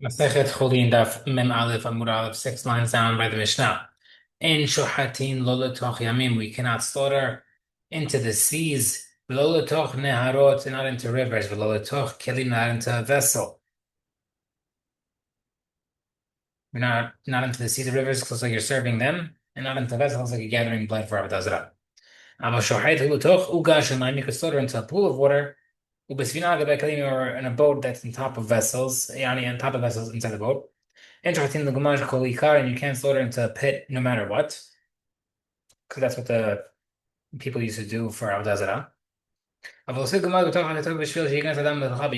Masechet Hullin Daf Mem Aleph Amud Aleph, 6 lines down by the Mishnah. In Shohatin lo letoch yamim, we cannot slaughter into the seas. Lo letoch neharot, not into rivers. Lo letoch kelim, not into a vessel. We're not into the seas or rivers, because like you're serving them, and not into vessels like you're gathering blood for Avodah Zarah. Ava shohait lo letoch ugash, and you can slaughter into a pool of water. Ubesvina gebe kelim, or in a boat that's on top of vessels, yani on top of vessels inside the boat. Interesting, the Gemara called Ikar, and you can't slaughter into a pit no matter what, because that's what the people used to do for Avodah Zarah. But you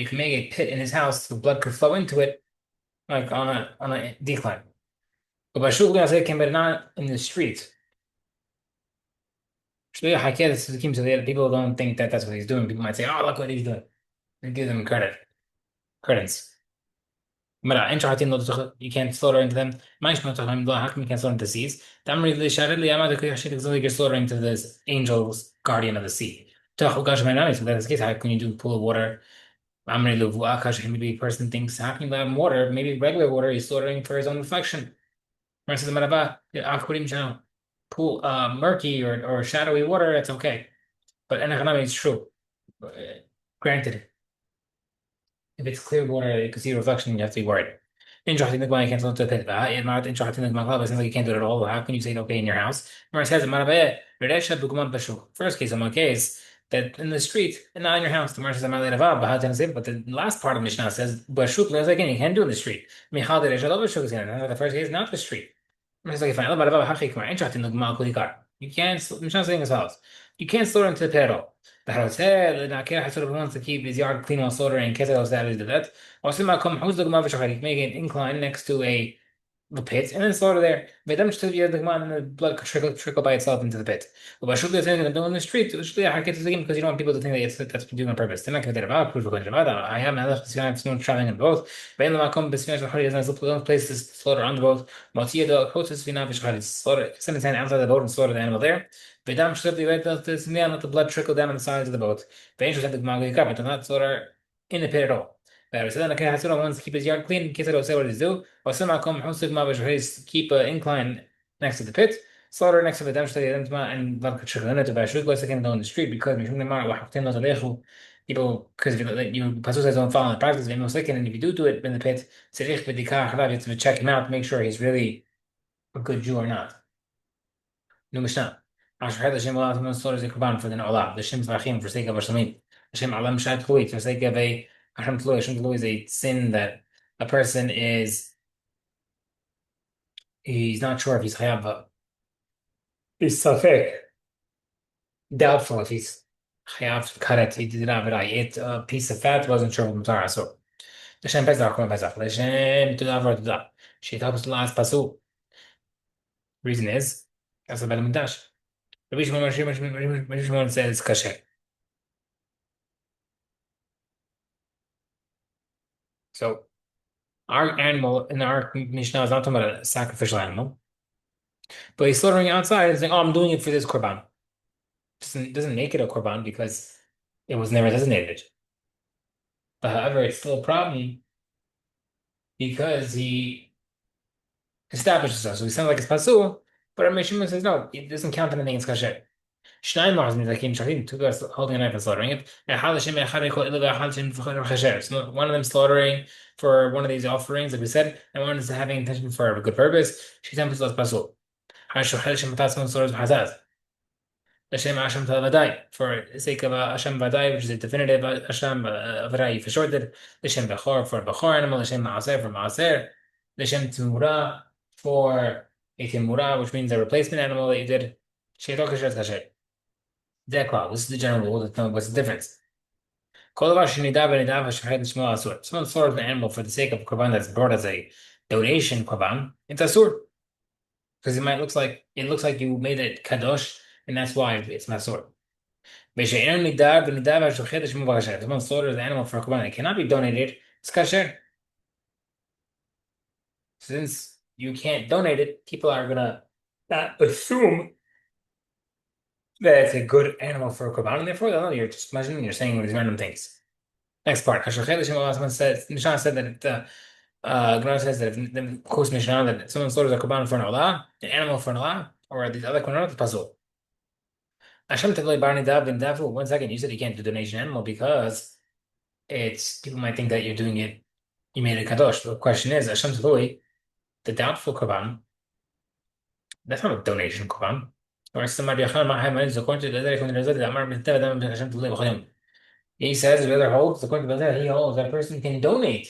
can make a pit in his house, the blood could flow into it, like on a decline. But not in the street. So that people don't think that that's what he's doing. People might say, "Oh, look what he's doing." And give them credits. You can't slaughter into them. How come you can't slaughter into the seas? You're slaughtering into this angel's guardian of the sea. So that is the case. How can you do pool of water? Maybe a person thinks, how can you let him water? Maybe regular water he's slaughtering for his own reflection. Pool murky or shadowy water, that's okay. But it's true. Granted. If it's clear water, you can see reflection, you have to be worried. Interesting, the can't look to the pit. It might interesting, the club. It like you can't do it at all. How can you say it okay in your house? Remember, it says, first case, on case, that in the street and not in your house. The Gemara says, but the last part of Mishnah says, again, you can't do it in the street. The first case, not the street. It's like, fine. Interesting, you can't, Mishnah is saying as follows. You can't slaughter into the pit at all. The Harotzer wants to keep his yard clean while slaughtering in case of that. Make an incline next to the pit and then slaughter there. And the blood could trickle by itself into the pit. But in the street, because you don't want people to think that that's doing on purpose. They're not going to I have no traveling in both. Place to slaughter on the boat. Slaughter, send his hand outside the boat and slaughter the animal there. Let the blood trickle down on the sides of the boat. But do not slaughter in the pit at all. So then the wants to keep his yard clean in case I don't say what he's do. Or keep an incline next to the pit, slaughter next to the dam and go in the street because people because you Pasuk says don't follow the practice and if you do it in the pit, you have to check him out, make sure he's really a good Jew or not. No Mishnah. Asher Hashem will not slaughter the Kurban for the Olah. The Shem Zvachim for sake of Hashamim. Hashem Alam Shat Chluit for sake of a Hashem Tlu. Hashem Tlu is a sin that a person he's not sure if he's chayav. He's safek, doubtful if he's chayav karet. He did not eat a piece of fat. Wasn't sure what Mutara. So Hashem Pesach, Korban Pesach. Hashem to the to she helps the last pasu. Reason is that's a bad dash. Rabbi Shimon says kasher. So our animal in our Mishnah is not talking about a sacrificial animal, but he's slaughtering outside and saying, "Oh, I'm doing it for this korban." Doesn't make it a korban because it was never designated. But however, it's still a problem because he establishes us. So he sounds like it's pasul, but our Shimon says no, it doesn't count anything. It's kasher. Shnayim laws means like two guys holding a knife and slaughtering it. So one of them slaughtering for one of these offerings, like we said, and one is having intention for a good purpose. She's was pasul. Hashem Hashem Vadai for the sake of Hashem Vadai, which is a definitive Hashem Vadai for short. Hashem Bechor for Bechor animal. Hashem Maaser for Maaser. Hashem Timura for a Timura, which means a replacement animal that you did. Sheitok Kasher Kasher. This is the general rule. What's the difference? Someone slaughters an animal for the sake of a korban that's brought as a donation korban. It's asur because it looks like you made it kadosh, and that's why it's masur. Someone slaughters an animal for a korban that cannot be donated. It's kasher. Since you can't donate it, people are gonna not assume that it's a good animal for a korban, and therefore, no, you're just imagining you're saying these random things. Next part. Mishnah said that Gemara says that if the course Mishnah that someone slaughters a korban for an olah, an animal for an olah, or these other korbanot, it's puzzle. Hashem Tavlei Barney Dav and Davu. 1 second, you said you can't do donation animal because it's people might think that you're doing it. You made it kadosh. The question is Hashem Tavlei, the doubtful korban. That's not a donation korban. Or somebody according to the he says, rather holds, according to that, he holds that person can donate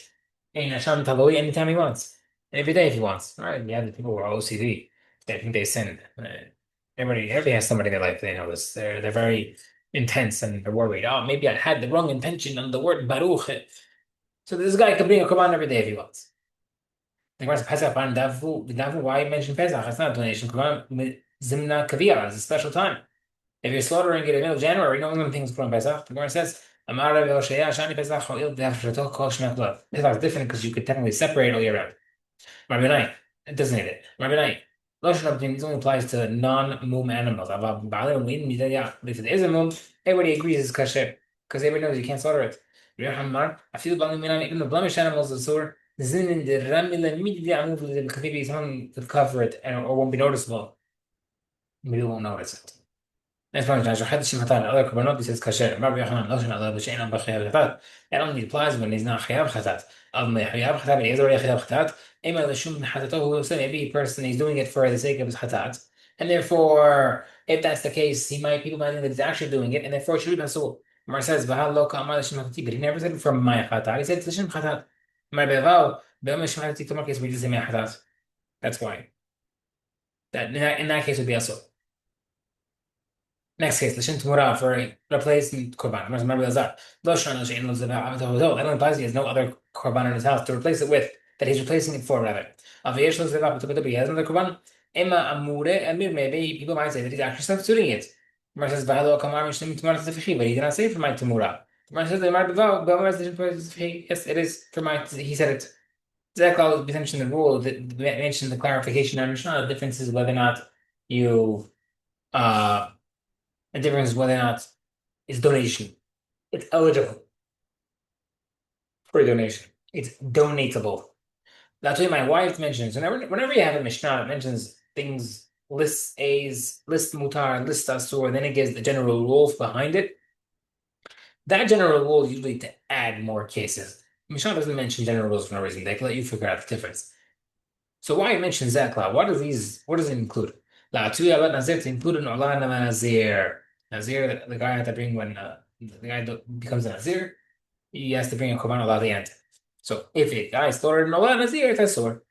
in Hashem Tavoi anytime he wants, every day if he wants. All right, you have the people who are OCD. They think they sin. Everybody has somebody in their life. They know this. They're very intense and they're worried. Oh, maybe I had the wrong intention on the word Baruch. So this guy can bring a korban every day if he wants. The Gemara says Pesach and Davu. Why you mention Pesach? It's not a donation. Korban Zimna Kaviyah. It's a special time. If you're slaughtering it in the middle of January, no one thinks Korban Pesach. The Gemara says, Amar Rabbi Hoshea, Shani Pesach Ho'il Dev Shrato Kol Shemach Lov. Pesach is different because you could technically separate all year round. Rabbi Nai, it doesn't need it. Rabbi Nai, Lotion of these only applies to non-mum animals. If it is a mum, everybody agrees it's kasher because everybody knows you can't slaughter it. Even the blemished animals of Sur, maybe someone could cover it or won't be noticeable. Maybe we won't notice it. Next one, other korbanot, he says kasher. It only applies when he's not chayav chatat. He is already chayav chatat. Maybe a person is doing it for the sake of his chatat, and therefore, if that's the case, people might think that he's actually doing it, and therefore it should be pasul. Mar says, but he never said it for my chatat. He said it's l'shem chatat. We just say my chatat. That's why. That in that case would be asul. Next case, l'shem tmura for a replacement korban. That only applies he has no other korban in his house to replace it with, that he's replacing it for, rather. He has another korban. Maybe people might say that he's actually substituting it. Gemara says, but he did not say for my tamura. Gemara says, yes, it is for my, he said it. Zekal mentioned the rule, mentioned the clarification on Mishnah. The difference is whether or not you, the difference is whether or not it's donation. It's eligible for a donation. It's donatable. That's what my wife mentions. Whenever you have a Mishnah that mentions things, lists A's, list mutar, list asur, and then it gives the general rules behind it. That general rule is usually to add more cases. Mishnah doesn't mention general rules for no reason. They can let you figure out the difference. So why it mentions Zakla? What does it include? Nazir to include an Olah Nazir. Nazir, the guy had to bring when the guy becomes a Nazir, he has to bring a korban olah at the end. So if a guy slaughtered an olah Nazir, it's a sword.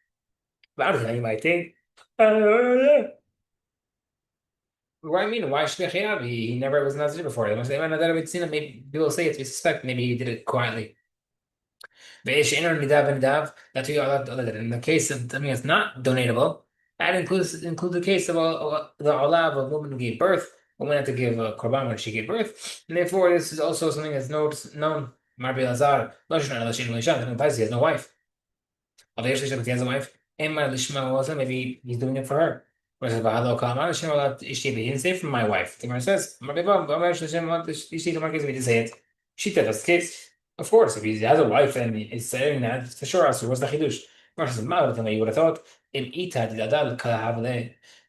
But you might think, what do I mean? Why should he never was a Nazir before. Maybe people say it, we suspect maybe he did it quietly. That's what you're allowed to do. In the case of something that's not donatable, that includes the case of the olah of a woman who gave birth. A woman had to give a korban when she gave birth, and therefore this is also something that's known. Marbi Lazar, he has no wife. Obviously, he has a wife. Maybe he's doing it for her. He didn't say from my wife. The Gemara says, we didn't say it. She said that's the case. Of course, if he has a wife and he's saying that, for sure, so what's the chidush? You would have thought,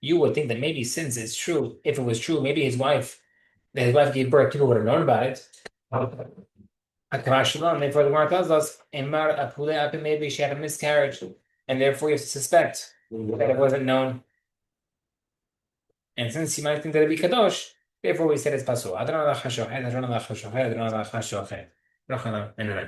you would think that maybe since it's true, if it was true, maybe his wife gave birth, people would have known about it. And therefore the Gemara tells us, maybe she had a miscarriage, and therefore you have to suspect that it wasn't known. And since you might think that it'd be kadosh, therefore we said it's pasul.